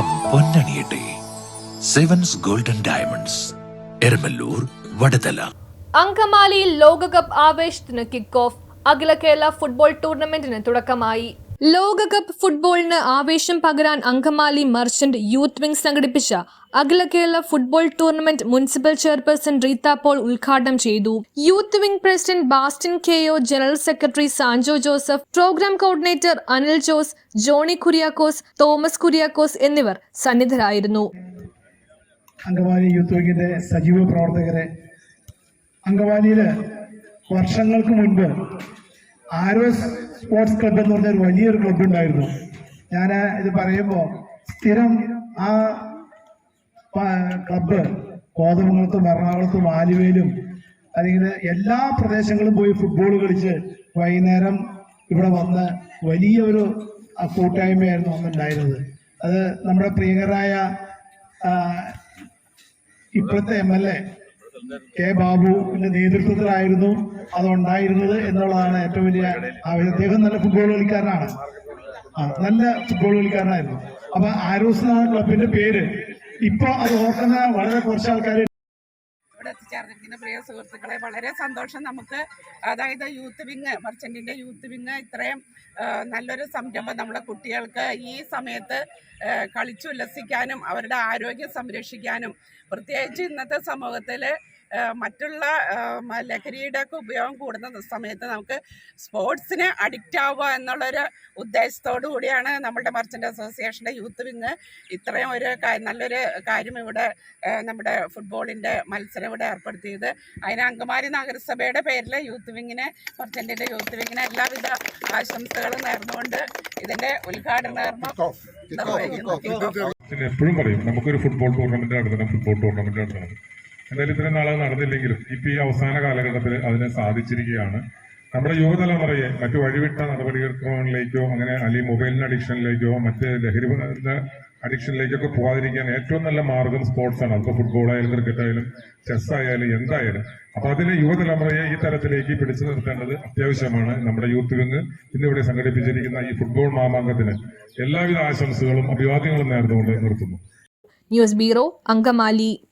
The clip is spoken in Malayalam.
സ്നേഹം പൊന്നണിയട്ടെ. Sevens golden diamonds, Eramalloor, Vadathala. അങ്കമാലിയിൽ ലോകകപ്പ് ആവേശത്തിന് കിക്ക് ഓഫ്. അഖില കേരള ഫുട്ബോൾ ടൂർണമെന്റിന് തുടക്കമായി. ലോകകപ്പ് ഫുട്ബോളിന് ആവേശം പകരാൻ അങ്കമാലി മർച്ചന്റ് യൂത്ത് വിംഗ് സംഘടിപ്പിച്ച അഖില Kerala football tournament municipal chairperson Reetha Paul ഉദ്ഘാടനം ചെയ്തു. Youth wing president Bastin Keyo, general secretary Sanjo Joseph, programme coordinator Anil Jose, Johnny Kuriakose, Thomas Kuriakose എന്നിവർ സന്നിധരായിരുന്നു. അങ്കമാലി യൂത്ത് വിംഗിന്റെ സജീവ പ്രവർത്തകരെ, അങ്കമാലിയില് വർഷങ്ങൾക്ക് മുൻപ് ആരോസ് സ്പോർട്സ് ക്ലബ് എന്ന് പറഞ്ഞ ഒരു വലിയൊരു ക്ലബ്ബ് ഉണ്ടായിരുന്നു. ഞാൻ ഇത് പറയുമ്പോൾ സ്ഥിരം ആ ക്ലബ്ബ് കോതമംഗലത്തും എറണാകുളത്തും ആലുവയിലും അല്ലെങ്കിൽ എല്ലാ പ്രദേശങ്ങളും പോയി ഫുട്ബോൾ കളിച്ച് വൈകുന്നേരം ഇവിടെ വന്ന് വലിയൊരു കൂട്ടായ്മയായിരുന്നു അന്നുണ്ടായിരുന്നത്. അത് നമ്മുടെ പ്രിയങ്കരായ ഇപ്പോഴത്തെ MLA കെ ബാബുവിന്റെ നേതൃത്വത്തിലായിരുന്നു അതുണ്ടായിരുന്നത് എന്നുള്ളതാണ് ഏറ്റവും വലിയ ആവശ്യം. അദ്ദേഹം നല്ല ഫുട്ബോൾ കളിക്കാരനാണ്, നല്ല ഫുട്ബോൾ കളിക്കാരനായിരുന്നു. അപ്പൊ ആരോസ് എന്നാണ് ക്ലബിന്റെ പേര്. ഇപ്പൊ അത് ഓർക്കുന്ന വളരെ കുറച്ച് ആൾക്കാർ ഇവിടെ എത്തിച്ചേർന്നിരിക്കുന്ന പ്രിയ സുഹൃത്തുക്കളെ, വളരെ സന്തോഷം. നമുക്ക് അതായത് യൂത്ത് വിങ്, മർച്ചന്റിന്റെ യൂത്ത് വിങ് ഇത്രയും നല്ലൊരു സംരംഭം നമ്മുടെ കുട്ടികൾക്ക് ഈ സമയത്ത് കളിച്ചുല്ലസിക്കാനും അവരുടെ ആരോഗ്യം സംരക്ഷിക്കാനും, പ്രത്യേകിച്ച് ഇന്നത്തെ സമൂഹത്തിൽ മറ്റുള്ള ലഹരിയുടെ ഒക്കെ ഉപയോഗം കൂടുന്ന സമയത്ത് നമുക്ക് സ്പോർട്സിന് അഡിക്റ്റ് ആവുക എന്നുള്ളൊരു ഉദ്ദേശത്തോടു കൂടിയാണ് നമ്മുടെ മർച്ചൻ്റ് അസോസിയേഷൻ്റെ യൂത്ത് വിങ് ഇത്രയും ഒരു നല്ലൊരു കാര്യം ഇവിടെ നമ്മുടെ ഫുട്ബോളിൻ്റെ മത്സരം ഇവിടെ ഏർപ്പെടുത്തിയത്. അതിന് അങ്കമാലി നഗരസഭയുടെ പേരിൽ യൂത്ത് വിങ്ങിനെ, മർച്ചൻ്റിൻ്റെ യൂത്ത് വിങ്ങിനെ എല്ലാവിധ ആശംസകളും നേർന്നുകൊണ്ട് ഇതിൻ്റെ ഉദ്ഘാടനം എപ്പോഴും പറയും നമുക്കൊരു ഫുട്ബോൾ ടൂർണമെന്റ് നടത്തണം. എന്തായാലും ഇത്രയും നാളെ നടന്നില്ലെങ്കിലും ഇപ്പൊ ഈ അവസാന കാലഘട്ടത്തിൽ അതിനെ സാധിച്ചിരിക്കുകയാണ്. നമ്മുടെ യുവതലമുറയെ മറ്റു വഴിവിട്ട നടപടിക്രമങ്ങളിലേക്കോ അങ്ങനെ അല്ലെങ്കിൽ മൊബൈലിന് അഡിക്ഷനിലേക്കോ മറ്റ് ലഹരി അഡിക്ഷനിലേക്കൊക്കെ പോകാതിരിക്കാൻ ഏറ്റവും നല്ല മാർഗം സ്പോർട്സ് ആണ്. അതിപ്പോൾ ഫുട്ബോൾ ആയാലും ക്രിക്കറ്റ് ആയാലും ചെസ് ആയാലും എന്തായാലും. അപ്പൊ അതിന് യുവതലമുറയെ ഈ തരത്തിലേക്ക് പിടിച്ചു നിർത്തേണ്ടത് അത്യാവശ്യമാണ്. നമ്മുടെ യൂത്ത് വിങ് ഇന്നിവിടെ സംഘടിപ്പിച്ചിരിക്കുന്ന ഈ ഫുട്ബോൾ മാമാങ്കത്തിന് എല്ലാവിധ ആശംസകളും അഭിവാദ്യങ്ങളും നേർന്നുകൊണ്ട് നിർത്തുന്നു. News bureau, Angamaly.